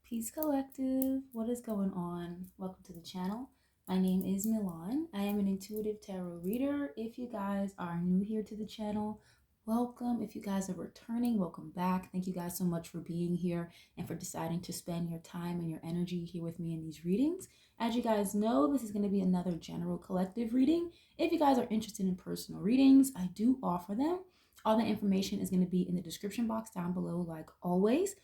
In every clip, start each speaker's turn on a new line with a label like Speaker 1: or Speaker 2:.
Speaker 1: Peace Collective, what is going on? Welcome to the channel. My name is Milan. I am an intuitive tarot reader. If you guys are new here to the channel, welcome. If you guys are returning, welcome back. Thank you guys so much for being here and for deciding to spend your time and your energy here with me in these readings. As you guys know, this is going to be another general collective reading. If you guys are interested in personal readings, I do offer them. All the information is going to be in the description box down below, like always.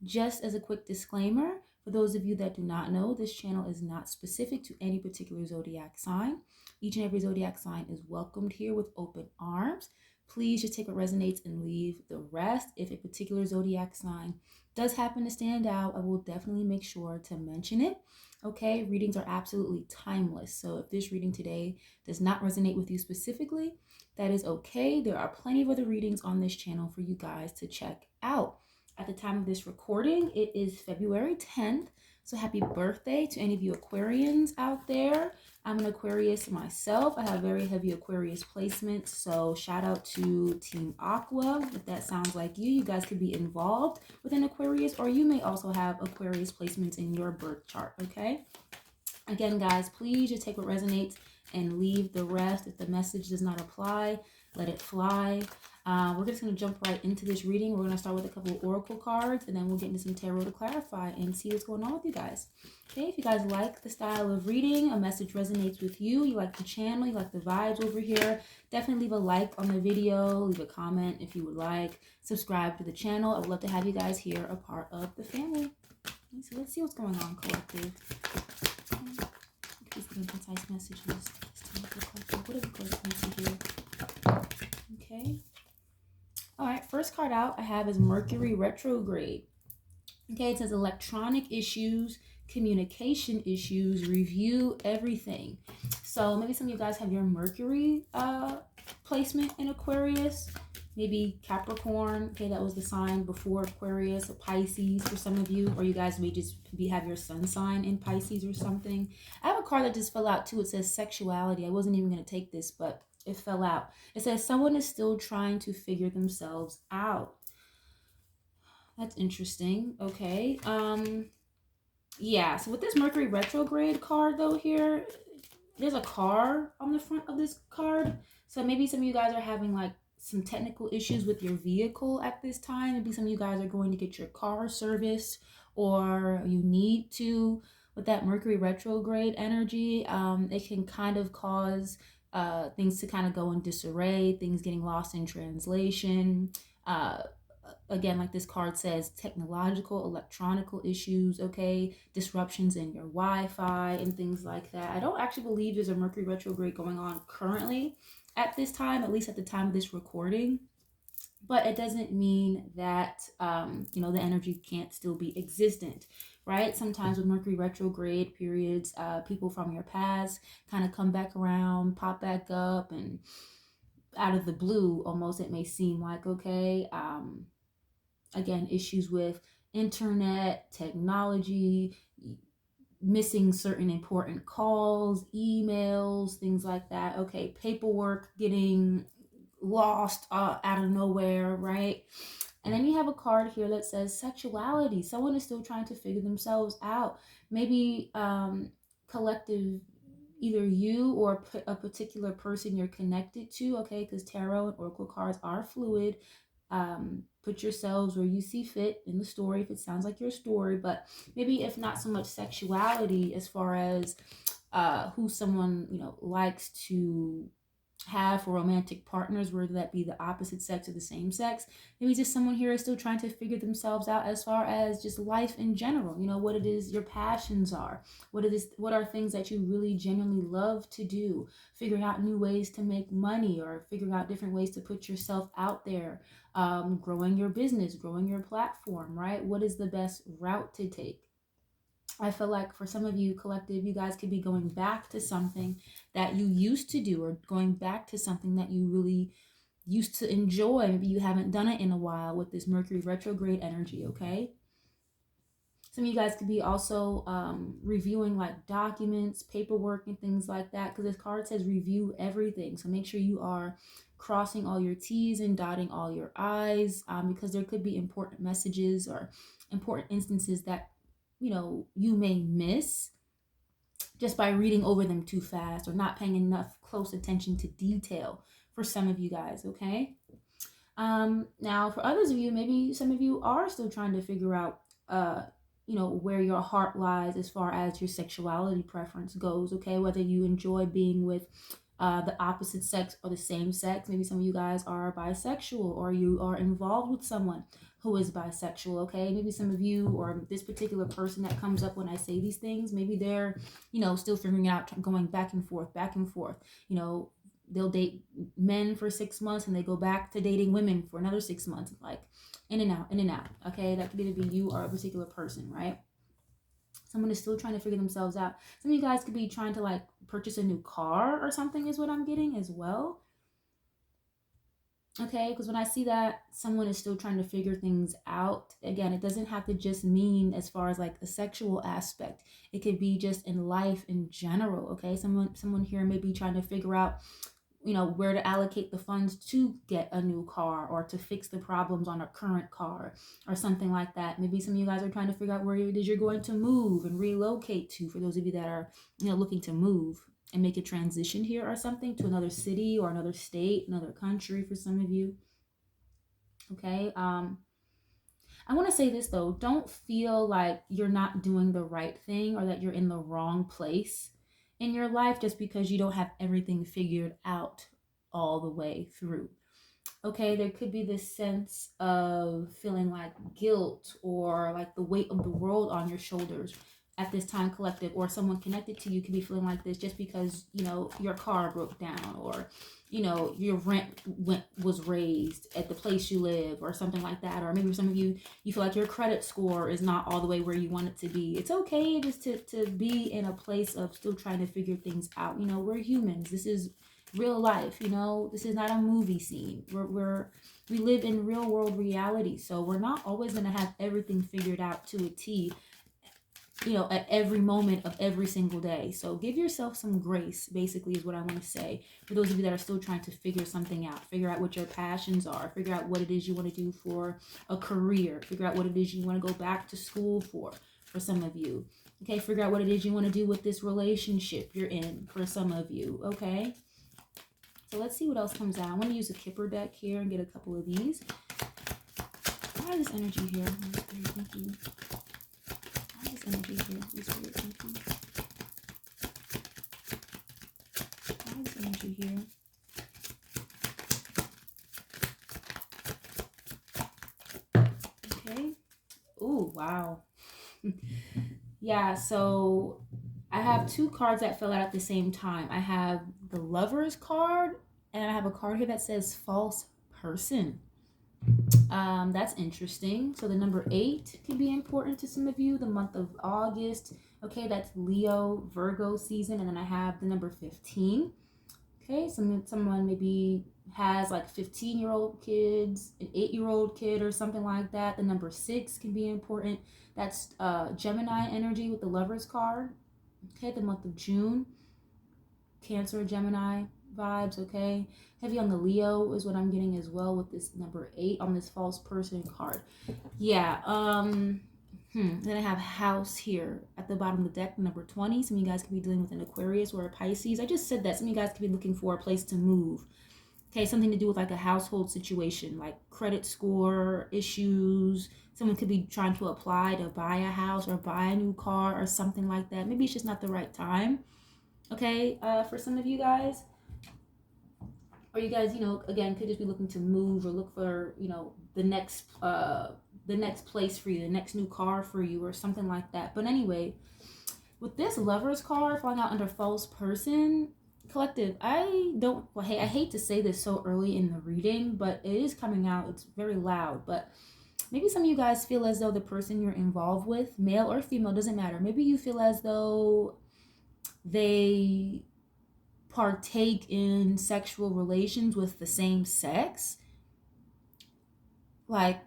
Speaker 1: Just as a quick disclaimer, for those of you that do not know, this channel is not specific to any particular zodiac sign. Each and every zodiac sign is welcomed here with open arms. Please just take what resonates and leave the rest. If a particular zodiac sign does happen to stand out, I will definitely make sure to mention it. Okay, readings are absolutely timeless. So if this reading today does not resonate with you specifically, that is okay. There are plenty of other readings on this channel for you guys to check out. At the time of this recording, it is February 10th. So happy birthday to any of you Aquarians out there. I'm an Aquarius myself. I have very heavy Aquarius placements. So shout out to Team Aqua. If that sounds like you guys could be involved with an Aquarius, or you may also have Aquarius placements in your birth chart, okay? Again, guys, please just take what resonates and leave the rest. If the message does not apply, let it fly. We're just going to jump right into this reading. We're going to start with a couple of oracle cards, and then we'll get into some tarot to clarify and see what's going on with you guys. Okay, if you guys like the style of reading, a message resonates with you, you like the channel, you like the vibes over here, definitely leave a like on the video, leave a comment if you would like, subscribe to the channel. I would love to have you guys here, a part of the family. So let's see what's going on, collective. These concise messages. What are the cards going to here? Okay. All right, first card out I have is Mercury retrograde. Okay, it says electronic issues, communication issues, review everything. So maybe some of you guys have your Mercury placement in Aquarius, maybe Capricorn. Okay, that was the sign before Aquarius, or Pisces for some of you, or you guys may just have your sun sign in Pisces or something. I have a card that just fell out too. It says sexuality. I wasn't even going to take this, but it fell out. It says someone is still trying to figure themselves out. That's interesting. Okay. Yeah, so with this Mercury retrograde card though here, there's a car on the front of this card. So maybe some of you guys are having like some technical issues with your vehicle at this time. Maybe some of you guys are going to get your car serviced, or you need to. With that Mercury retrograde energy, it can kind of cause things to kind of go in disarray, things getting lost in translation. Again, like this card says, technological, electronical issues, okay, disruptions in your Wi-Fi and things like that. I don't actually believe there's a Mercury retrograde going on currently at this time, at least at the time of this recording. But it doesn't mean that, the energy can't still be existent, right? Sometimes with Mercury retrograde periods, people from your past kind of come back around, pop back up, and out of the blue, almost, it may seem like, okay, again, issues with internet, technology, missing certain important calls, emails, things like that. Okay, paperwork getting lost out of nowhere, right? And then you have a card here that says sexuality. Someone is still trying to figure themselves out. Maybe collective, either you or a particular person you're connected to, okay, because tarot and oracle cards are fluid. Put yourselves where you see fit in the story if it sounds like your story, but maybe if not so much sexuality as far as who someone likes to have for romantic partners, whether that be the opposite sex or the same sex. Maybe just someone here is still trying to figure themselves out as far as just life in general, what it is your passions are, what are things that you really genuinely love to do, figuring out new ways to make money, or figuring out different ways to put yourself out there, growing your business, growing your platform, right? What is the best route to take? I feel like for some of you, collective, you guys could be going back to something that you used to do, or going back to something that you really used to enjoy. Maybe you haven't done it in a while with this Mercury retrograde energy, okay? Some of you guys could be also reviewing like documents, paperwork, and things like that, because this card says review everything. So make sure you are crossing all your T's and dotting all your I's, because there could be important messages or important instances that you may miss just by reading over them too fast or not paying enough close attention to detail for some of you guys, okay? Now for others of you, maybe some of you are still trying to figure out, where your heart lies as far as your sexuality preference goes, okay? Whether you enjoy being with the opposite sex or the same sex. Maybe some of you guys are bisexual or you are involved with someone who is bisexual, okay? Maybe some of you or this particular person that comes up when I say these things, maybe they're, still figuring out, going back and forth, back and forth. They'll date men for 6 months and they go back to dating women for another 6 months, like in and out, in and out, okay? That could either be you or a particular person, right? Someone is still trying to figure themselves out. Some of you guys could be trying to like purchase a new car or something is what I'm getting as well. Okay, because when I see that someone is still trying to figure things out, again, it doesn't have to just mean as far as like a sexual aspect. It could be just in life in general, okay? Someone here may be trying to figure out where to allocate the funds to get a new car or to fix the problems on a current car or something like that. Maybe some of you guys are trying to figure out where it is you're going to move and relocate to, for those of you that are looking to move and make a transition here or something to another city or another state, another country for some of you. Okay. I want to say this though, don't feel like you're not doing the right thing or that you're in the wrong place in your life just because you don't have everything figured out all the way through. Okay, there could be this sense of feeling like guilt or like the weight of the world on your shoulders at this time, collective, or someone connected to you could be feeling like this just because your car broke down or your rent was raised at the place you live or something like that. Or maybe some of you feel like your credit score is not all the way where you want it to be. It's okay just to be in a place of still trying to figure things out. We're humans. This is real life. This is not a movie scene. We live in real world reality, so we're not always going to have everything figured out to a T at every moment of every single day. So give yourself some grace, basically, is what I want to say. For those of you that are still trying to figure something out, figure out what your passions are, figure out what it is you want to do for a career, figure out what it is you want to go back to school for some of you. Okay, figure out what it is you want to do with this relationship you're in for some of you, okay? So let's see what else comes out. I want to use a Kipper deck here and get a couple of these. Why is this energy here? Thank you. Energy here. Why is energy here? Okay. Oh, wow. Yeah, so I have two cards that fell out at the same time. I have the Lover's card, and I have a card here that says false person. That's interesting. So the number 8 can be important to some of you. The month of August. Okay, that's Leo, Virgo season. And then I have the number 15. Okay, someone maybe has like 15-year-old kids, an 8-year-old kid or something like that. The number 6 can be important. That's Gemini energy with the Lover's card. Okay, the month of June. Cancer, Gemini vibes, okay? Heavy on the Leo is what I'm getting as well with this number 8 on this false person card. Yeah, then I have house here at the bottom of the deck, number 20. Some of you guys could be dealing with an Aquarius or a Pisces. I just said that. Some of you guys could be looking for a place to move. Okay, something to do with like a household situation, like credit score issues. Someone could be trying to apply to buy a house or buy a new car or something like that. Maybe it's just not the right time. Okay, for some of you guys, or you guys, again, could just be looking to move or look for, the next place for you, the next new car for you or something like that. But anyway, with this Lover's card falling out under false person, collective, I hate to say this so early in the reading, but it is coming out. It's very loud, but maybe some of you guys feel as though the person you're involved with, male or female, doesn't matter. Maybe you feel as though they partake in sexual relations with the same sex. Like,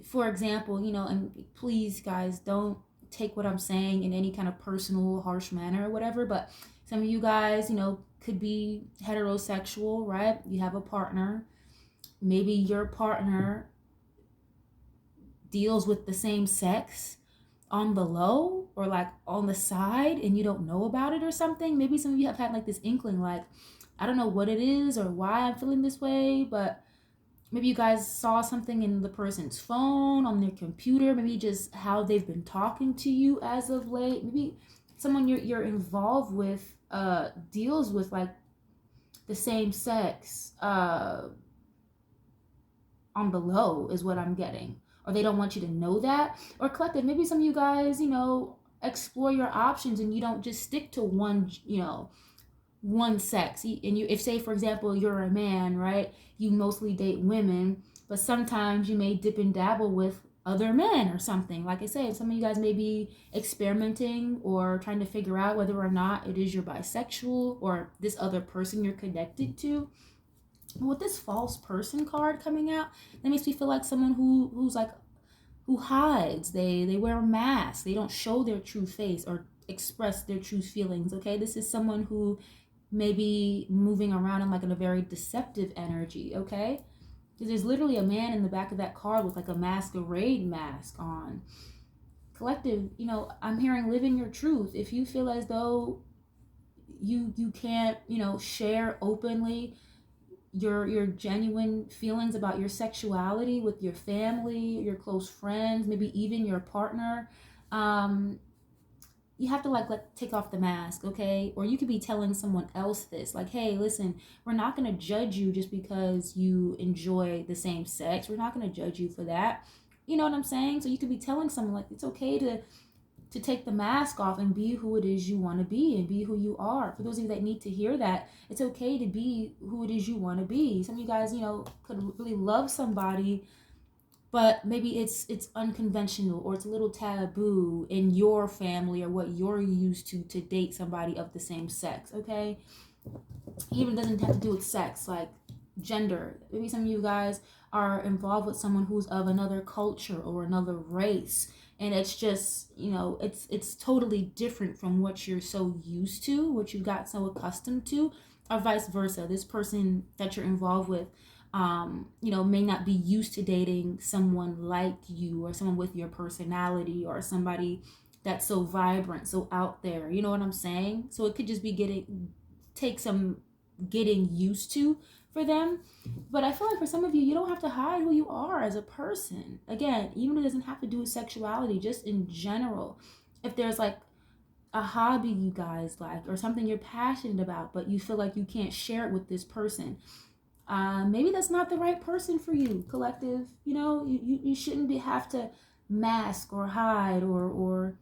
Speaker 1: for example, and please guys, don't take what I'm saying in any kind of personal, harsh manner or whatever, but some of you guys, could be heterosexual, right? You have a partner. Maybe your partner deals with the same sex on the low or like on the side and you don't know about it or something. Maybe some of you have had like this inkling, like, I don't know what it is or why I'm feeling this way, but maybe you guys saw something in the person's phone, on their computer, maybe just how they've been talking to you as of late. Maybe someone you're involved with deals with like the same sex on the low is what I'm getting. Or they don't want you to know that. Or collective, maybe some of you guys, you know, explore your options and you don't just stick to one, you know, one sex. And you, if say for example you're a man, right, you mostly date women, but sometimes you may dip and dabble with other men or something. Like I said, some of you guys may be experimenting or trying to figure out whether or not it is you're bisexual or this other person you're connected to. With this false person card coming out, that makes me feel like someone who's like, who hides. They wear a mask. They don't show their true face or express their true feelings. Okay, this is someone who may be moving around in like in a very deceptive energy. Okay, because there's literally a man in the back of that card with like a masquerade mask on. Collective, you know, I'm hearing live in your truth. If you feel as though you can't, you know, share openly your genuine feelings about your sexuality with your family, your close friends, maybe even your partner, you have to like take off the mask, okay? Or you could be telling someone else this, like, hey, listen, we're not going to judge you just because you enjoy the same sex. We're not going to judge you for that. You know what I'm saying? So you could be telling someone like, it's okay to take the mask off and be who it is you want to be and be who you are. For those of you that need to hear that, it's okay to be who it is you want to be. Some of you guys, you know, could really love somebody, but maybe it's unconventional or it's a little taboo in your family or what you're used to date somebody of the same sex, okay? Even doesn't have to do with sex, like gender. Maybe some of you guys are involved with someone who's of another culture or another race, and it's just, you know, it's totally different from what you're so used to, what you got so accustomed to, or vice versa. This person that you're involved with, you know, may not be used to dating someone like you or someone with your personality or somebody that's so vibrant, so out there. You know what I'm saying? So it could just be take some getting used to for them. But I feel like for some of you, you don't have to hide who you are as a person. Again, even if it doesn't have to do with sexuality, just in general. If there's like a hobby you guys like or something you're passionate about, but you feel like you can't share it with this person, maybe that's not the right person for you, collective. You know, you shouldn't have to mask or hide or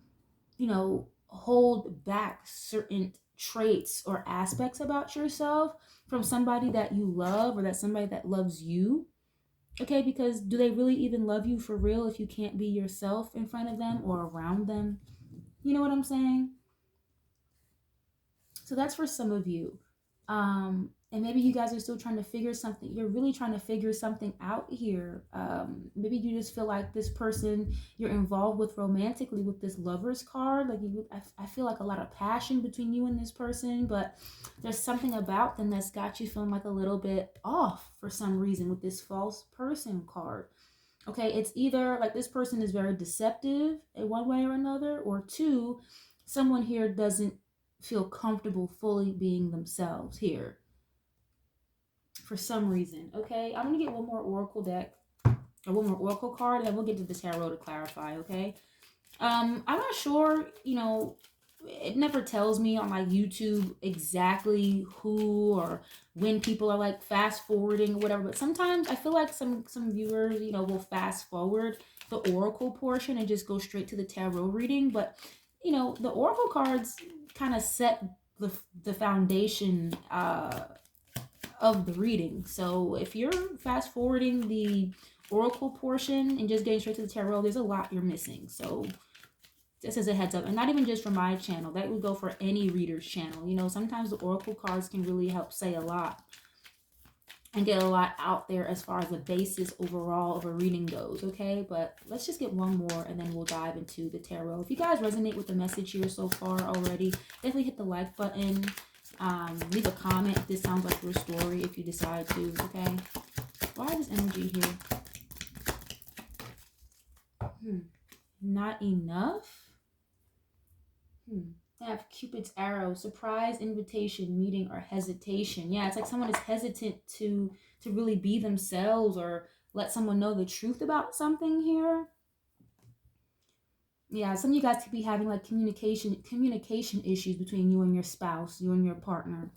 Speaker 1: you know, hold back certain traits or aspects about yourself from somebody that you love or that somebody that loves you. Okay, because do they really even love you for real if you can't be yourself in front of them or around them? You know what I'm saying? So that's for some of you. And maybe you guys are still trying to figure something. You're really trying to figure something out here. Maybe you just feel like this person you're involved with romantically with this Lover's card. Like I feel like a lot of passion between you and this person, but there's something about them that's got you feeling like a little bit off for some reason with this false person card. Okay, it's either like this person is very deceptive in one way or another, or two, someone here doesn't feel comfortable fully being themselves here for some reason. Okay, I'm gonna get one more oracle deck or one more oracle card, and then we'll get to the tarot to clarify. Okay, I'm not sure, you know, it never tells me on my YouTube exactly who or when people are like fast forwarding or whatever, but sometimes I feel like some viewers, you know, will fast forward the oracle portion and just go straight to the tarot reading. But you know, the oracle cards kind of set the foundation of the reading. So if you're fast forwarding the oracle portion and just getting straight to the tarot, there's a lot you're missing. So just as a heads up, and not even just for my channel, that would go for any reader's channel. You know, sometimes the oracle cards can really help say a lot and get a lot out there as far as the basis overall of a reading goes, okay? But let's just get one more and then we'll dive into the tarot. If you guys resonate with the message here so far already, definitely hit the like button. Leave a comment if this sounds like your story, if you decide to, okay? Why this energy here? Not enough. I have Cupid's arrow, surprise, invitation, meeting, or hesitation. Yeah, it's like someone is hesitant to really be themselves or let someone know the truth about something here. Yeah, some of you guys could be having like communication issues between you and your spouse, you and your partner,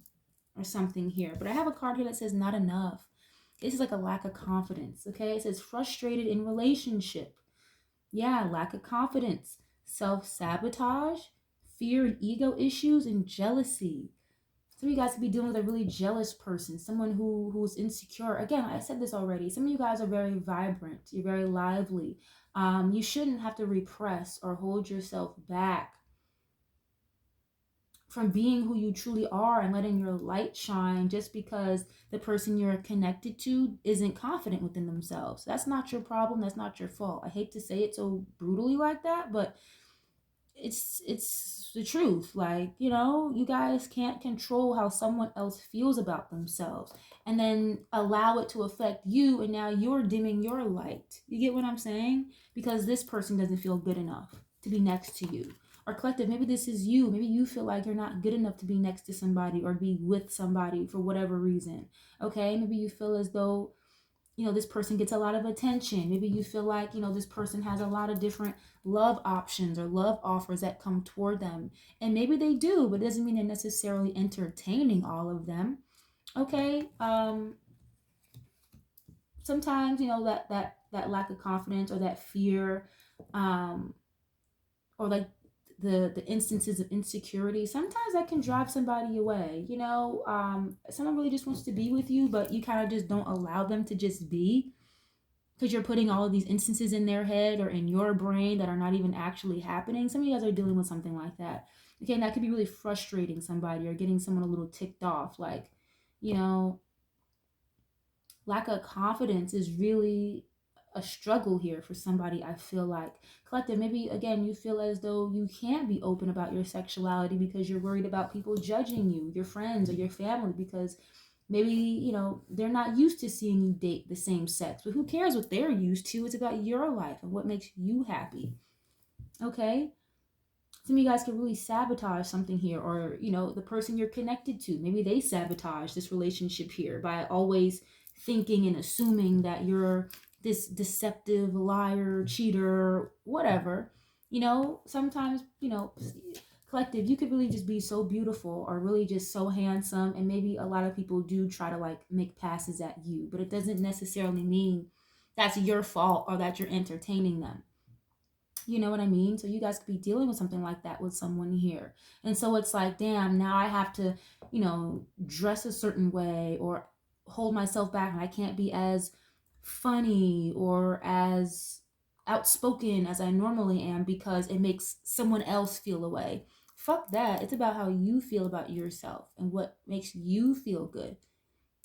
Speaker 1: or something here. But I have a card here that says not enough. This is like a lack of confidence. Okay, it says frustrated in relationship. Yeah, lack of confidence, self-sabotage, fear and ego issues, and jealousy. Some of you guys could be dealing with a really jealous person, someone who's insecure. Again, I said this already. Some of you guys are very vibrant. You're very lively. You shouldn't have to repress or hold yourself back from being who you truly are and letting your light shine just because the person you're connected to isn't confident within themselves. That's not your problem. That's not your fault. I hate to say it so brutally like that, but it's the truth. Like, you know, you guys can't control how someone else feels about themselves and then allow it to affect you, and now you're dimming your light. You get what I'm saying? Because this person doesn't feel good enough to be next to you. Or collective, maybe this is you. Maybe you feel like you're not good enough to be next to somebody or be with somebody for whatever reason. Okay, maybe you feel as though, you know, this person gets a lot of attention. Maybe you feel like, you know, this person has a lot of different love options or love offers that come toward them. And maybe they do, but it doesn't mean they're necessarily entertaining all of them. Okay. Sometimes, you know, that lack of confidence or that fear, or like the instances of insecurity, sometimes that can drive somebody away. You know, someone really just wants to be with you, but you kind of just don't allow them to just be, because you're putting all of these instances in their head or in your brain that are not even actually happening. Some of you guys are dealing with something like that. Okay, and that could be really frustrating somebody or getting someone a little ticked off. Like, you know, lack of confidence is really a struggle here for somebody. I feel like collective, maybe again you feel as though you can't be open about your sexuality because you're worried about people judging you, your friends or your family, because maybe, you know, they're not used to seeing you date the same sex. But who cares what they're used to? It's about your life and what makes you happy. Okay, some of you guys can really sabotage something here, or, you know, the person you're connected to, maybe they sabotage this relationship here by always thinking and assuming that you're this deceptive liar, cheater, whatever. You know, sometimes, you know, collective, you could really just be so beautiful or really just so handsome, and maybe a lot of people do try to like make passes at you, but it doesn't necessarily mean that's your fault or that you're entertaining them. You know what I mean? So you guys could be dealing with something like that with someone here. And so it's like, damn, now I have to, you know, dress a certain way or hold myself back, and I can't be as funny or as outspoken as I normally am because it makes someone else feel away. Fuck that. It's about how you feel about yourself and what makes you feel good.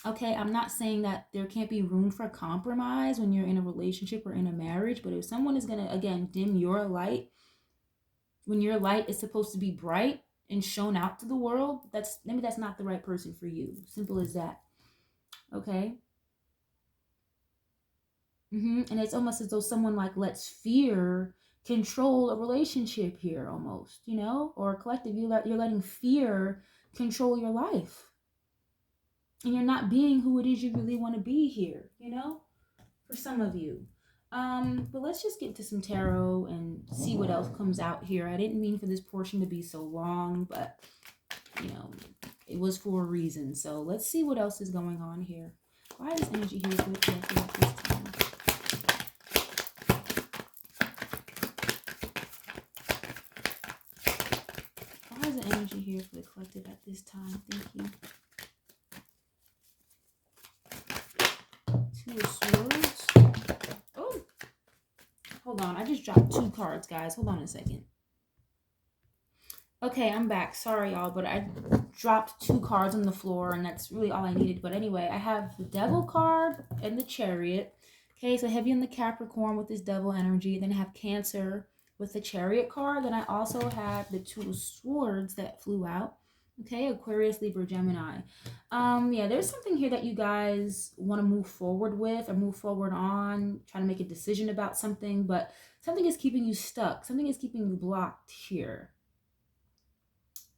Speaker 1: Okay, I'm not saying that there can't be room for compromise when you're in a relationship or in a marriage, but if someone is going to, again, dim your light when your light is supposed to be bright and shown out to the world, maybe that's not the right person for you. Simple as that. Okay? And it's almost as though someone like lets fear control a relationship here almost, you know? Or collective, you're letting fear control your life. And you're not being who it is you really want to be here, you know, for some of you. But let's just get to some tarot and see what else comes out here. I didn't mean for this portion to be so long, but, you know, it was for a reason. So let's see what else is going on here. Why is energy here for the collective at this time? Why is the energy here for the collective at this time? Thank you. Two of Swords. Oh, hold on. I just dropped two cards, guys. Hold on a second. Okay, I'm back. Sorry, y'all, but I dropped two cards on the floor, and that's really all I needed. But anyway, I have the Devil card and the Chariot. Okay, so heavy on the Capricorn with this Devil energy. Then I have Cancer with the Chariot card. Then I also have the Two of Swords that flew out. Okay, Aquarius, Libra, Gemini. Yeah, there's something here that you guys want to move forward with or move forward on, trying to make a decision about something, but something is keeping you stuck. Something is keeping you blocked here.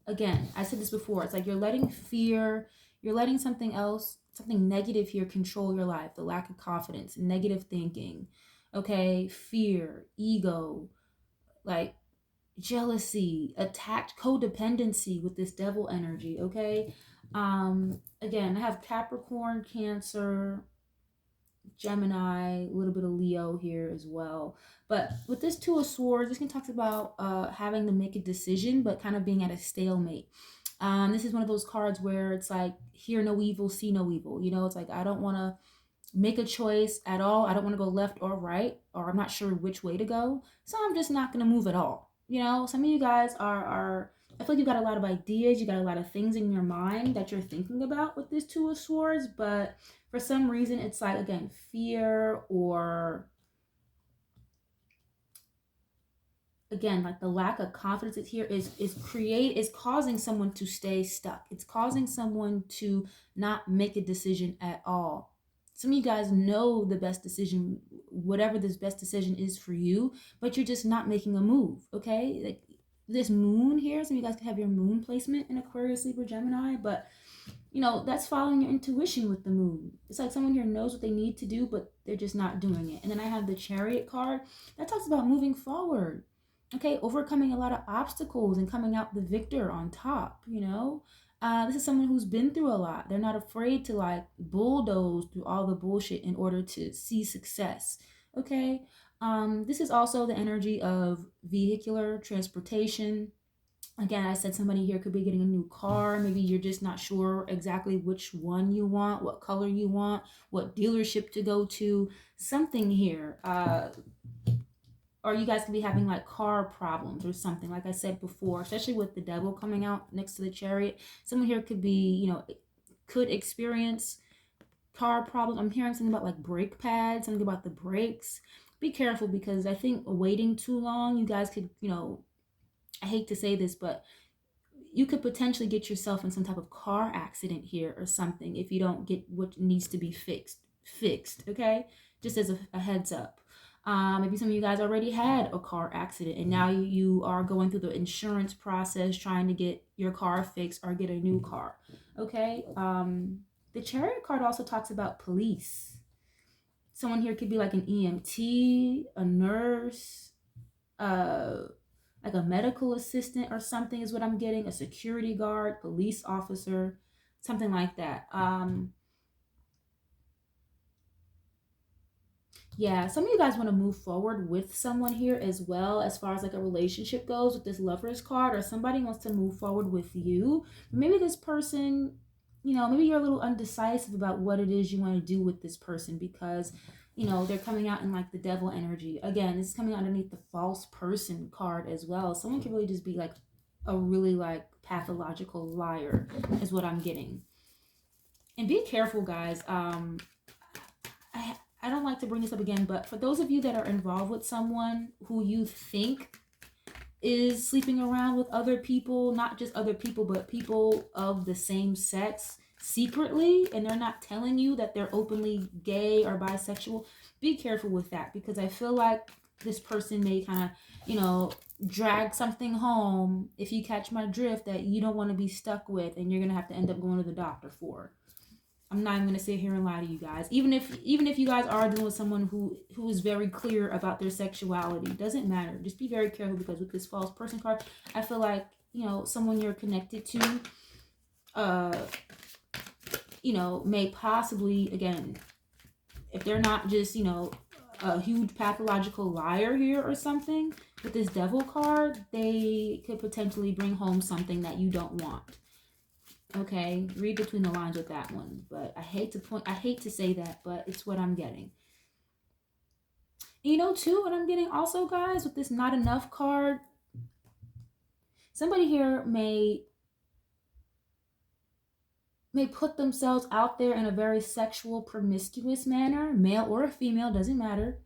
Speaker 1: Again, I said this before. It's like you're letting fear, you're letting something else, something negative here control your life. The lack of confidence, negative thinking, okay, fear, ego, like jealousy, attacked codependency with this devil energy, okay? Again, I have Capricorn, Cancer, Gemini, a little bit of Leo here as well. But with this Two of Swords, this can talk about having to make a decision, but kind of being at a stalemate. This is one of those cards where it's like, hear no evil, see no evil. You know, it's like, I don't want to make a choice at all. I don't want to go left or right, or I'm not sure which way to go. So I'm just not going to move at all. You know, some of you guys are I feel like you've got a lot of ideas, you got a lot of things in your mind that you're thinking about with this Two of Swords, but for some reason it's like, again, fear, or again, like the lack of confidence is here is causing someone to stay stuck. It's causing someone to not make a decision at all. Some of you guys know the best decision, whatever this best decision is for you, but you're just not making a move. Okay, like this moon here, some of you guys could have your moon placement in Aquarius, Libra, Gemini, but you know, that's following your intuition with the moon. It's like someone here knows what they need to do, but they're just not doing it. And then I have the Chariot card that talks about moving forward. Okay, overcoming a lot of obstacles and coming out the victor on top, you know? This is someone who's been through a lot. They're not afraid to like bulldoze through all the bullshit in order to see success. Okay? This is also the energy of vehicular transportation. Again, I said somebody here could be getting a new car. Maybe you're just not sure exactly which one you want, what color you want, what dealership to go to, something here. Or you guys could be having like car problems or something, like I said before, especially with the devil coming out next to the Chariot. Someone here could be, you know, could experience car problems. I'm hearing something about like brake pads, something about the brakes. Be careful, because I think waiting too long, you guys could, you know, I hate to say this, but you could potentially get yourself in some type of car accident here or something if you don't get what needs to be fixed. Okay, just as a heads up. Maybe some of you guys already had a car accident and now you are going through the insurance process trying to get your car fixed or get a new car. Okay. The Chariot card also talks about police. Someone here could be like an EMT, a nurse, like a medical assistant or something is what I'm getting, a security guard, police officer, something like that. Yeah, some of you guys want to move forward with someone here as well, as far as like a relationship goes with this Lovers card, or somebody wants to move forward with you. Maybe this person, you know, maybe you're a little undecisive about what it is you want to do with this person, because you know they're coming out in like the devil energy. Again, this is coming underneath the false person card as well. Someone can really just be like a really like pathological liar is what I'm getting. And be careful, guys. I don't like to bring this up again, but for those of you that are involved with someone who you think is sleeping around with other people, not just other people, but people of the same sex secretly, and they're not telling you that they're openly gay or bisexual, be careful with that, because I feel like this person may kind of, you know, drag something home, if you catch my drift, that you don't want to be stuck with and you're going to have to end up going to the doctor for. I'm not even gonna sit here and lie to you guys. Even if you guys are dealing with someone who is very clear about their sexuality, doesn't matter. Just be very careful, because with this false person card, I feel like, you know, someone you're connected to, you know, may possibly, again, if they're not just, you know, a huge pathological liar here or something, with this devil card, they could potentially bring home something that you don't want. Okay, read between the lines with that one. But I hate to say that, but it's what I'm getting. You know, too, what I'm getting also, guys, with this not enough card, somebody here may put themselves out there in a very sexual, promiscuous manner, male or female, doesn't matter.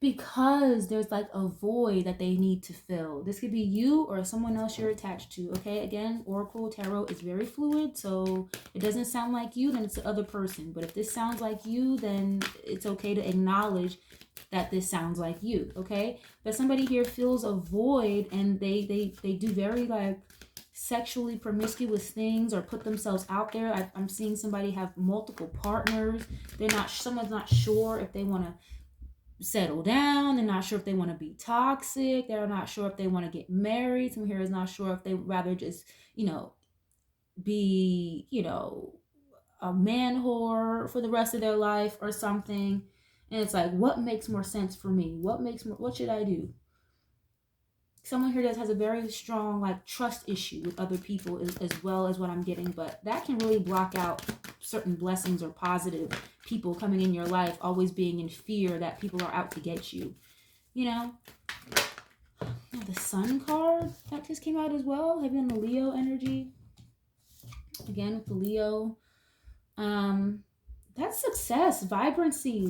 Speaker 1: because there's like a void that they need to fill. This could be you or someone else you're attached to. Okay, again, Oracle Tarot is very fluid, so it doesn't sound like you, then it's the other person. But if this sounds like you, then it's okay to acknowledge that this sounds like you. Okay, but somebody here feels a void, and they do very like sexually promiscuous things or put themselves out there. I'm seeing somebody have multiple partners. Someone's not sure if they want to settle down. They're not sure if they want to be toxic. They're not sure if they want to get married. Some here is not sure if they rather just, be, a man whore for the rest of their life or something. And it's like, what makes more sense for me? What should I do? Someone here has a very strong like trust issue with other people as well as what I'm getting, but that can really block out certain blessings or positive people coming in your life, always being in fear that people are out to get you. Now the Sun card that just came out as well, heavy on the Leo energy. Again with the Leo, that's success, vibrancy,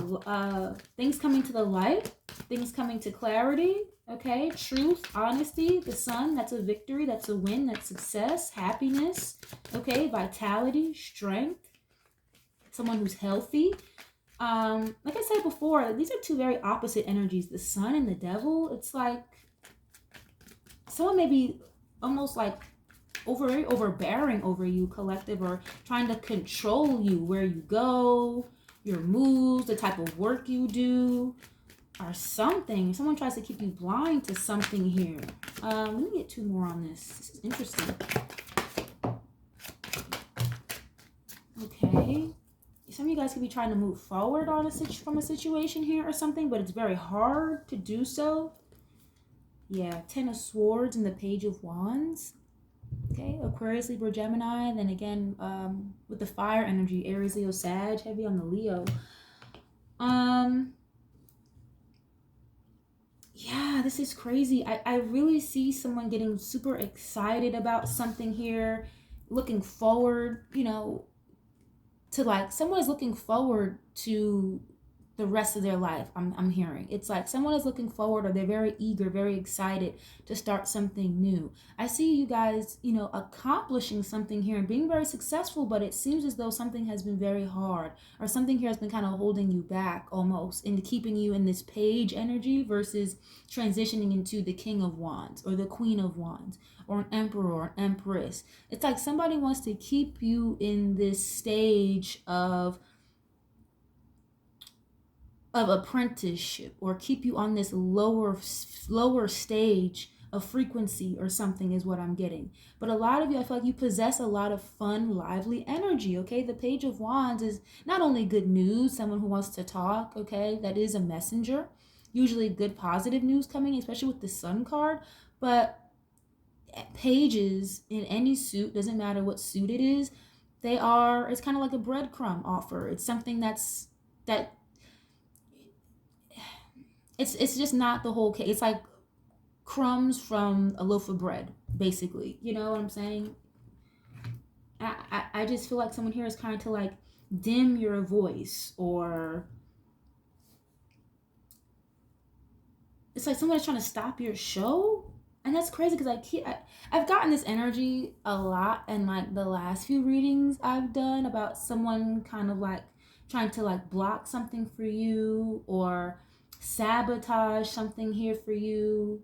Speaker 1: things coming to the light, things coming to clarity. Okay, truth, honesty, the Sun, that's a victory, that's a win, that's success, happiness, okay, vitality, strength, someone who's healthy. Like I said before, these are two very opposite energies, the Sun and the Devil. It's like someone may be almost like very overbearing over you, collective, or trying to control you, where you go, your moves, the type of work you do, or something. Someone tries to keep you blind to something here. Let me get two more on this. This is interesting. Okay. Some of you guys could be trying to move forward from a situation here or something, but it's very hard to do so. Yeah, Ten of Swords and the Page of Wands. Okay, Aquarius, Libra, Gemini. Then again, with the fire energy, Aries, Leo, Sag, heavy on the Leo. Yeah, this is crazy. I really see someone getting super excited about something here, looking forward, to like someone is looking forward to the rest of their life. I'm hearing it's like someone is looking forward, or they're very eager, very excited to start something new. I see you guys accomplishing something here and being very successful, but it seems as though something has been very hard, or something here has been kind of holding you back almost, into keeping you in this Page energy versus transitioning into the King of Wands or the Queen of Wands or an Emperor or an Empress. It's like somebody wants to keep you in this stage of apprenticeship, or keep you on this lower stage of frequency or something, is what I'm getting. But a lot of you, I feel like you possess a lot of fun, lively energy. Okay, the Page of Wands is not only good news, someone who wants to talk, okay, that is a messenger, usually good positive news coming, especially with the Sun card. But pages in any suit, doesn't matter what suit it is, it's kind of like a breadcrumb offer. It's something that it's just not the whole cake. It's like crumbs from a loaf of bread, basically. You know what I'm saying? I just feel like someone here is kind of to like dim your voice, or it's like someone is trying to stop your show. And that's crazy because I've gotten this energy a lot in like the last few readings I've done about someone kind of like trying to like block something for you, or sabotage something here for you.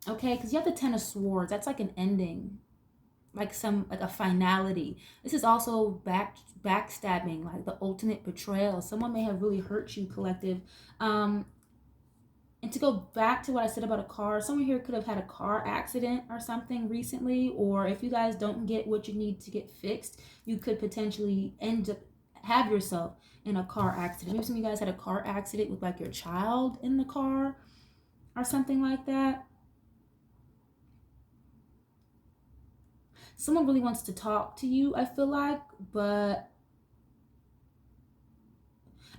Speaker 1: Okay, because you have the Ten of Swords. That's like an ending, like a finality. This is also backstabbing, like the ultimate betrayal. Someone may have really hurt you, collective. And to go back to what I said about a car, someone here could have had a car accident or something recently, or if you guys don't get what you need to get fixed, you could potentially have yourself in a car accident. Maybe some of you guys had a car accident with like your child in the car or something like that. Someone really wants to talk to you, I feel like, but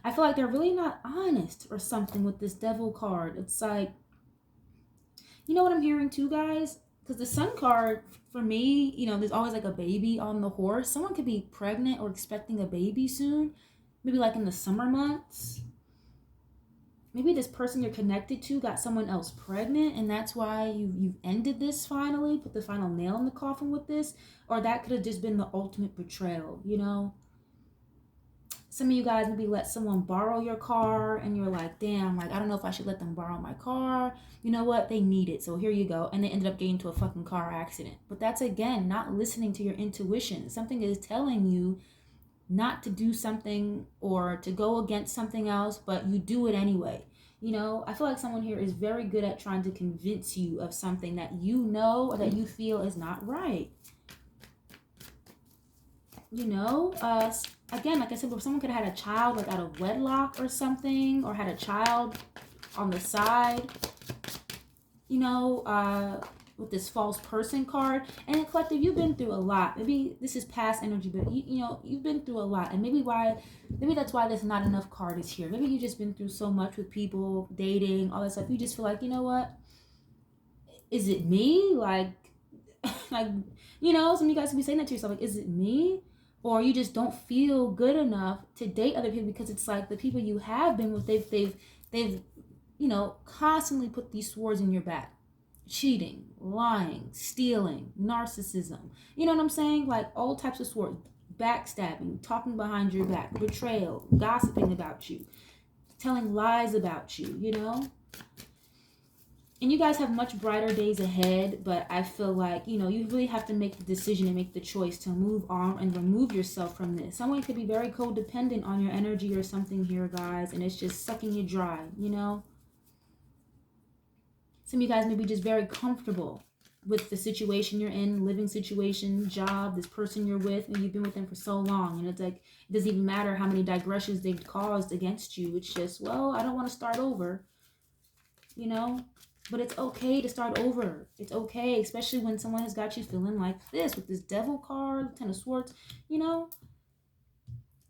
Speaker 1: I feel like they're really not honest or something with this Devil card. It's like, you know what I'm hearing too, guys? Because the Sun card, for me, there's always like a baby on the horse. Someone could be pregnant or expecting a baby soon, maybe like in the summer months. maybe this person you're connected to got someone else pregnant, and that's why you've ended this finally, put the final nail in the coffin with this. Or that could have just been the ultimate betrayal, you know? Some of you guys maybe let someone borrow your car and you're like, damn, like, I don't know if I should let them borrow my car. You know what? They need it. So here you go. And they ended up getting into a fucking car accident. But that's, again, not listening to your intuition. Something is telling you not to do something or to go against something else, but you do it anyway. You know, I feel like someone here is very good at trying to convince you of something that you know or that you feel is not right. You know, again, like I said, if someone could have had a child like out of wedlock or something, or had a child on the side, you know, with this false person card. And collective, you've been through a lot. Maybe this is past energy, but you know, you've been through a lot. And maybe that's why there's not enough card is here. Maybe you've just been through so much with people, dating, all that stuff. You just feel like, you know what? Is it me? Like, like, you know, some of you guys can be saying that to yourself, like, is it me? Or you just don't feel good enough to date other people because it's like the people you have been with, they've you know, constantly put these swords in your back. Cheating, lying, stealing, narcissism. You know what I'm saying? Like all types of swords. Backstabbing, talking behind your back, betrayal, gossiping about you, telling lies about you, you know? And you guys have much brighter days ahead, but I feel like, you know, you really have to make the decision and make the choice to move on and remove yourself from this. Someone could be very codependent on your energy or something here, guys, and it's just sucking you dry, you know? Some of you guys may be just very comfortable with the situation you're in, living situation, job, this person you're with, and you've been with them for so long. And it's like, it doesn't even matter how many digressions they've caused against you. It's just, well, I don't want to start over, you know? But it's okay to start over. It's okay, especially when someone has got you feeling like this with this devil card, Ten of Swords, you know?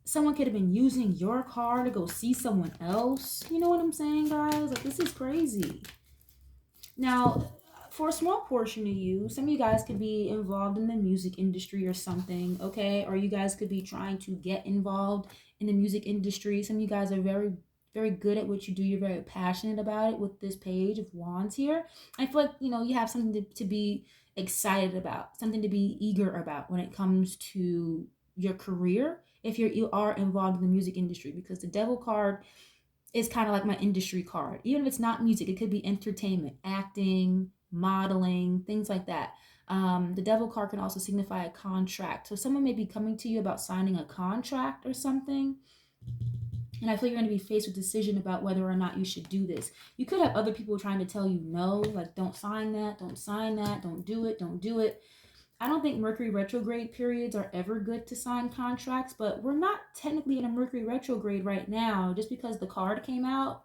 Speaker 1: Someone could have been using your car to go see someone else. You know what I'm saying, guys? Like, this is crazy. Now, for a small portion of you, some of you guys could be involved in the music industry or something, okay? Or you guys could be trying to get involved in the music industry. Some of you guys are very, very good at what you do. You're very passionate about it with this Page of Wands here. I feel like, you know, you have something to be excited about, something to be eager about when it comes to your career if you are involved in the music industry, because the Devil card is kind of like my industry card. Even if it's not music, it could be entertainment, acting, modeling, things like that. The Devil card can also signify a contract. So someone may be coming to you about signing a contract or something. And I feel you're going to be faced with a decision about whether or not you should do this. You could have other people trying to tell you no, like don't sign that, don't sign that, don't do it, don't do it. I don't think Mercury retrograde periods are ever good to sign contracts, but we're not technically in a Mercury retrograde right now. Just because the card came out,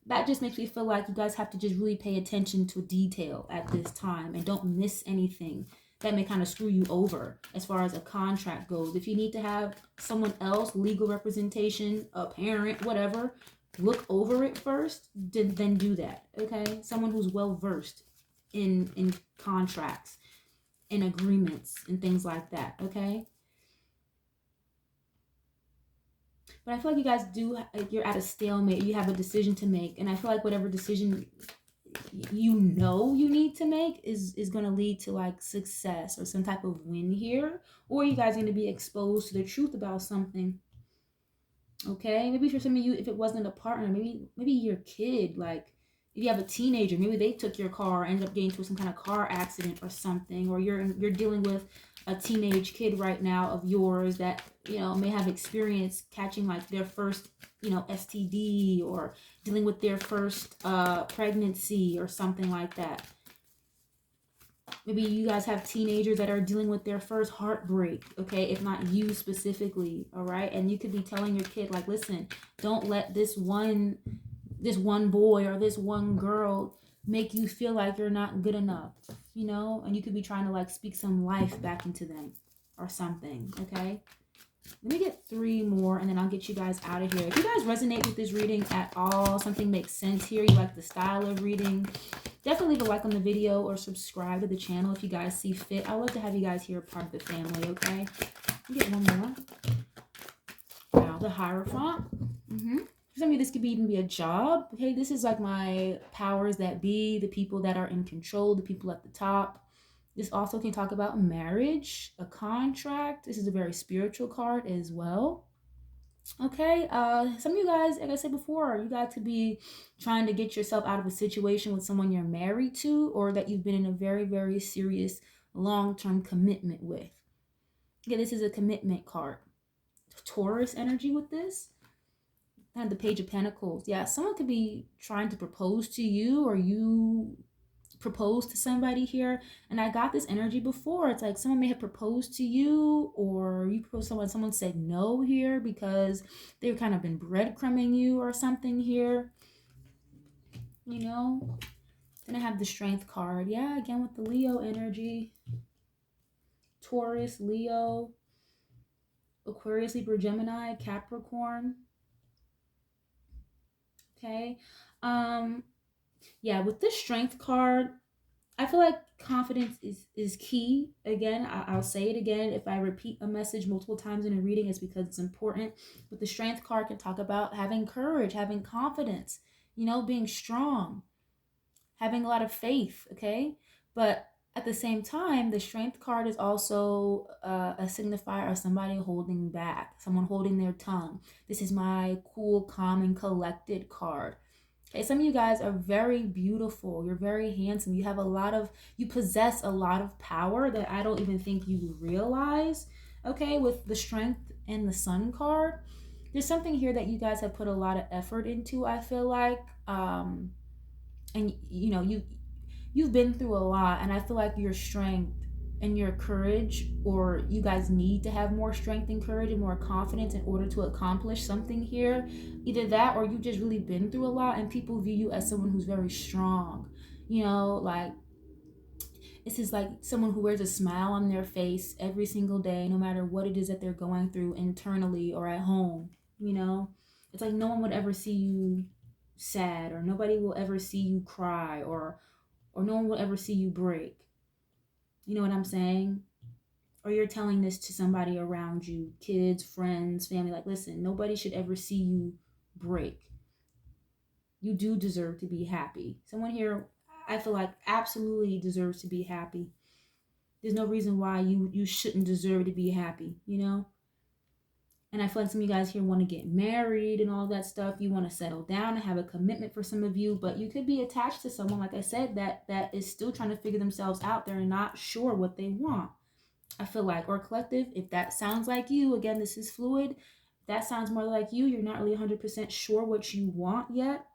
Speaker 1: that just makes me feel like you guys have to just really pay attention to detail at this time and don't miss anything that may kind of screw you over as far as a contract goes. If you need to have someone else, legal representation, a parent, whatever, look over it first, then do that, okay? Someone who's well versed in contracts, in agreements and things like that, okay? But I feel like you guys you're at a stalemate. You have a decision to make, and I feel like whatever decision you know you need to make is going to lead to like success or some type of win here, or you guys are going to be exposed to the truth about something, okay? Maybe for some of you, if it wasn't a partner, maybe your kid, like if you have a teenager, maybe they took your car, ended up getting into some kind of car accident or something, or you're dealing with a teenage kid right now of yours that, you know, may have experience catching like their first, you know, STD, or dealing with their first pregnancy or something like that. Maybe you guys have teenagers that are dealing with their first heartbreak, okay? If not you specifically, all right? And you could be telling your kid, like, listen, don't let this one boy or this one girl make you feel like you're not good enough, you know? And you could be trying to like speak some life back into them or something, okay? Let me get 3 more and then I'll get you guys out of here. If you guys resonate with this reading at all, something makes sense here, you like the style of reading, definitely leave a like on the video or subscribe to the channel if you guys see fit. I love to have you guys here, part of the family, okay? Let me get 1 more. Now, the Hierophant. For some of you, this could even be a job. Okay, this is like my powers that be, the people that are in control, the people at the top. This also can talk about marriage, a contract. This is a very spiritual card as well. Okay, some of you guys, like I said before, you guys could be trying to get yourself out of a situation with someone you're married to, or that you've been in a very, very serious long-term commitment with. Okay, this is a commitment card. Taurus energy with this. And the Page of Pentacles. Yeah, someone could be trying to propose to you, or you propose to somebody here. And I got this energy before. It's like someone may have proposed to you, or you proposed to someone said no here because they've kind of been breadcrumbing you or something here. You know? Then I have the Strength card. Yeah, again with the Leo energy. Taurus, Leo, Aquarius, Libra, Gemini, Capricorn. Okay. Yeah, with this Strength card, I feel like confidence is key. Again, I'll say it again. If I repeat a message multiple times in a reading, it's because it's important. But the Strength card can talk about having courage, having confidence, you know, being strong, having a lot of faith, okay? But at the same time, the Strength card is also a signifier of somebody holding back, someone holding their tongue. This is my cool, calm, and collected card. Okay, some of you guys are very beautiful. You're very handsome. You possess a lot of power that I don't even think you realize. Okay, with the Strength and the Sun card, there's something here that you guys have put a lot of effort into, I feel like. And you know, you've been through a lot, and I feel like your strength and your courage, or you guys need to have more strength and courage and more confidence in order to accomplish something here. Either that, or you've just really been through a lot and people view you as someone who's very strong. You know, like this is like someone who wears a smile on their face every single day, no matter what it is that they're going through internally or at home. You know, it's like no one would ever see you sad, or nobody will ever see you cry, or no one will ever see you break. You know what I'm saying? Or you're telling this to somebody around you, kids, friends, family, like, listen, nobody should ever see you break. You do deserve to be happy. Someone here, I feel like, absolutely deserves to be happy. There's no reason why you shouldn't deserve to be happy, you know? And I feel like some of you guys here want to get married and all that stuff. You want to settle down and have a commitment for some of you, but you could be attached to someone, like I said, that is still trying to figure themselves out. They're not sure what they want. I feel like, or collective, if that sounds like you, again, this is fluid. If that sounds more like you're not really 100% sure what you want yet,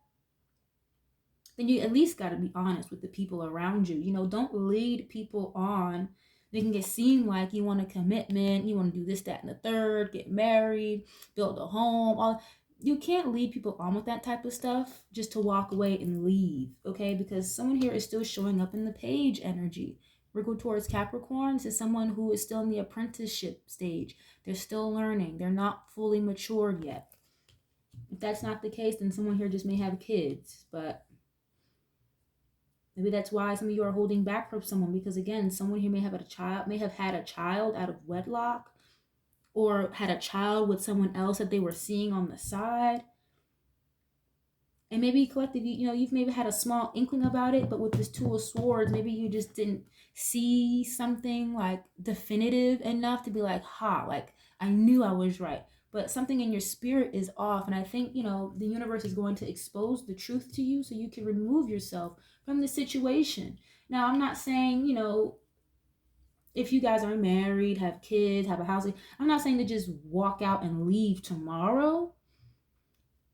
Speaker 1: then you at least got to be honest with the people around you. You know, don't lead people on making it seem like you want a commitment, you want to do this, that, and the third, get married, build a home. All you can't lead people on with that type of stuff just to walk away and leave, okay? Because someone here is still showing up in the Page energy. Virgo, Taurus, Capricorn, this is someone who is still in the apprenticeship stage. They're still learning. They're not fully matured yet. If that's not the case, then someone here just may have kids, but maybe that's why some of you are holding back from someone, because again, someone here may have had a child out of wedlock, or had a child with someone else that they were seeing on the side. And maybe collective, you know, you've maybe had a small inkling about it, but with this Two of Swords, maybe you just didn't see something like definitive enough to be like, like I knew I was right. But something in your spirit is off. And I think, you know, the universe is going to expose the truth to you so you can remove yourself from the situation. Now, I'm not saying, you know, if you guys are married, have kids, have a house, I'm not saying to just walk out and leave tomorrow.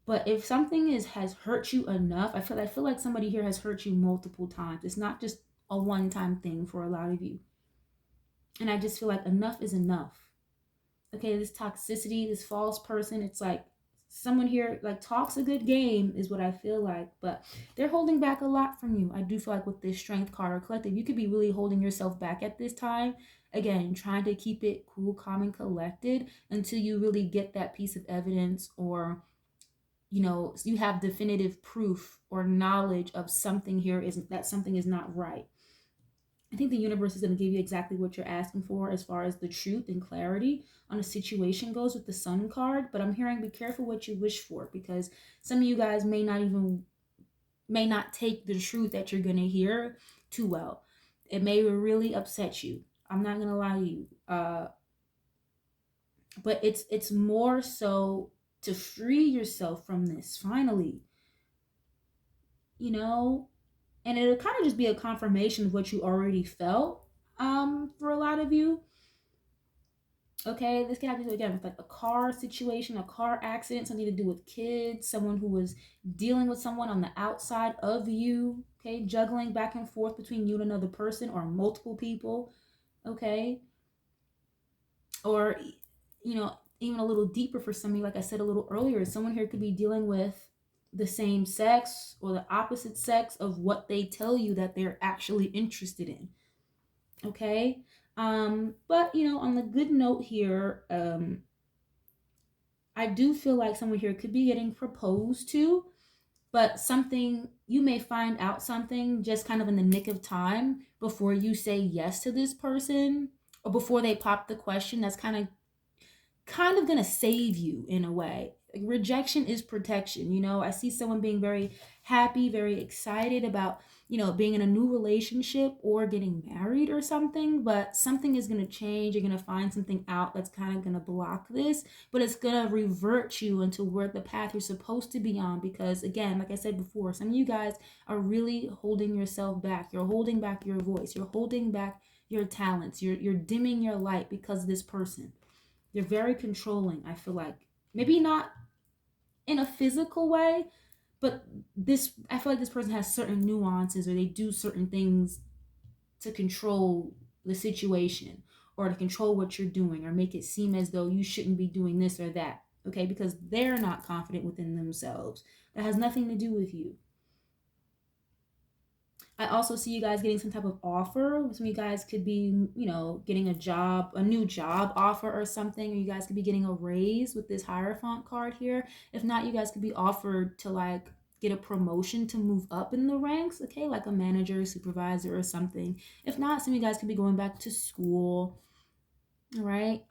Speaker 1: But if something has hurt you enough, I feel like somebody here has hurt you multiple times. It's not just a one-time thing for a lot of you. And I just feel like enough is enough. Okay, this toxicity, this false person, it's like someone here like talks a good game is what I feel like, but they're holding back a lot from you. I do feel like with this Strength card or collective, you could be really holding yourself back at this time. Again, trying to keep it cool, calm, and collected until you really get that piece of evidence, or you know, you have definitive proof or knowledge of something here is that something is not right. I think the universe is going to give you exactly what you're asking for as far as the truth and clarity on a situation goes with the Sun card. But I'm hearing be careful what you wish for, because some of you guys may not take the truth that you're going to hear too well. It may really upset you. I'm not going to lie to you. But it's more so to free yourself from this finally, you know, and it'll kind of just be a confirmation of what you already felt for a lot of you. Okay, this can happen again with like a car situation, a car accident, something to do with kids, someone who was dealing with someone on the outside of you, okay, juggling back and forth between you and another person or multiple people, okay, or you know, even a little deeper for some of you, like I said a little earlier, someone here could be dealing with the same sex or the opposite sex of what they tell you that they're actually interested in, okay. But you know, on the good note here, I do feel like someone here could be getting proposed to, but something you may find out something just kind of in the nick of time before you say yes to this person, or before they pop the question that's kind of gonna save you in a way. Like, rejection is protection. You know, I see someone being very happy, very excited about, you know, being in a new relationship or getting married or something, but something is gonna change. You're gonna find something out that's kind of gonna block this, but it's gonna revert you into where the path you're supposed to be on. Because again, like I said before, some of you guys are really holding yourself back. You're holding back your voice. You're holding back your talents. You're dimming your light because of this person. They're very controlling, I feel like. Maybe not in a physical way, but I feel like this person has certain nuances, or they do certain things to control the situation, or to control what you're doing, or make it seem as though you shouldn't be doing this or that. Okay, because they're not confident within themselves. That has nothing to do with you. I also see you guys getting some type of offer. Some of you guys could be, you know, getting a job, a new job offer or something, or you guys could be getting a raise with this Hierophant card here. If not, you guys could be offered to like get a promotion to move up in the ranks, okay, like a manager, supervisor, or something. If not, some of you guys could be going back to school. All right.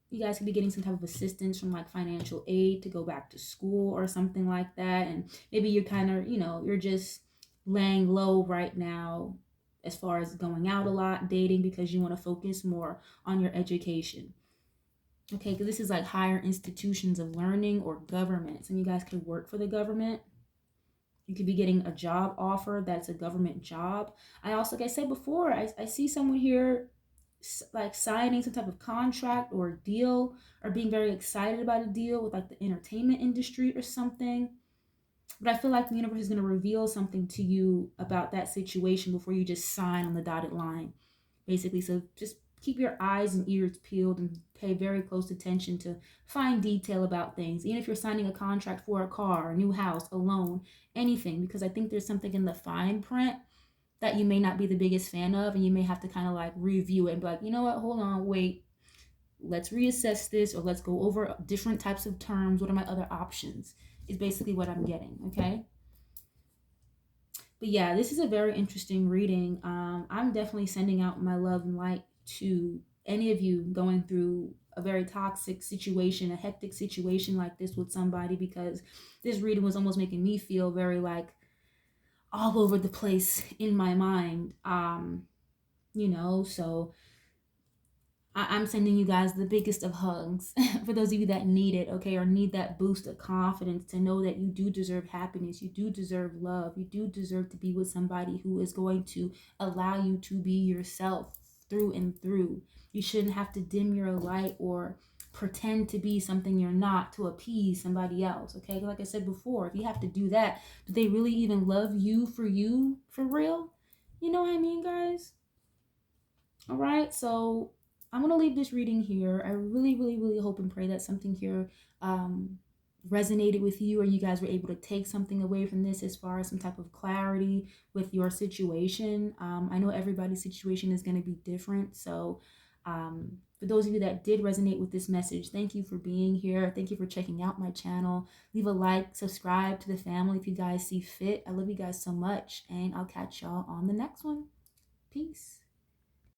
Speaker 1: You guys could be getting some type of assistance from like financial aid to go back to school or something like that. And maybe you're kind of, you know, you're just laying low right now as far as going out a lot, dating, because you want to focus more on your education. Okay, because this is like higher institutions of learning or government. Some of you guys could work for the government. You could be getting a job offer that's a government job. I also, like I said before, I see someone here like signing some type of contract or deal, or being very excited about a deal with like the entertainment industry or something. But I feel like the universe is going to reveal something to you about that situation before you just sign on the dotted line, basically. So just keep your eyes and ears peeled and pay very close attention to fine detail about things. Even if you're signing a contract for a car, a new house, a loan, anything, because I think there's something in the fine print that you may not be the biggest fan of, and you may have to kind of like review it and be like, you know what, hold on, wait, let's reassess this, or let's go over different types of terms. What are my other options? Is basically what I'm getting, okay? But yeah, this is a very interesting reading. I'm definitely sending out my love and light to any of you going through a very toxic situation, a hectic situation like this with somebody, because this reading was almost making me feel very like all over the place in my mind. You know, so I'm sending you guys the biggest of hugs for those of you that need it, okay, or need that boost of confidence to know that you do deserve happiness, you do deserve love, you do deserve to be with somebody who is going to allow you to be yourself through and through. You shouldn't have to dim your light or pretend to be something you're not to appease somebody else, okay? Like I said before, if you have to do that, do they really even love you for real? You know what I mean, guys? All right, so I'm gonna leave this reading here. I really, really, really hope and pray that something here resonated with you, or you guys were able to take something away from this as far as some type of clarity with your situation. I know everybody's situation is going to be different, so for those of you that did resonate with this message, thank you for being here. Thank you for checking out my channel. Leave a like, subscribe to the family if you guys see fit. I love you guys so much, and I'll catch y'all on the next one. Peace.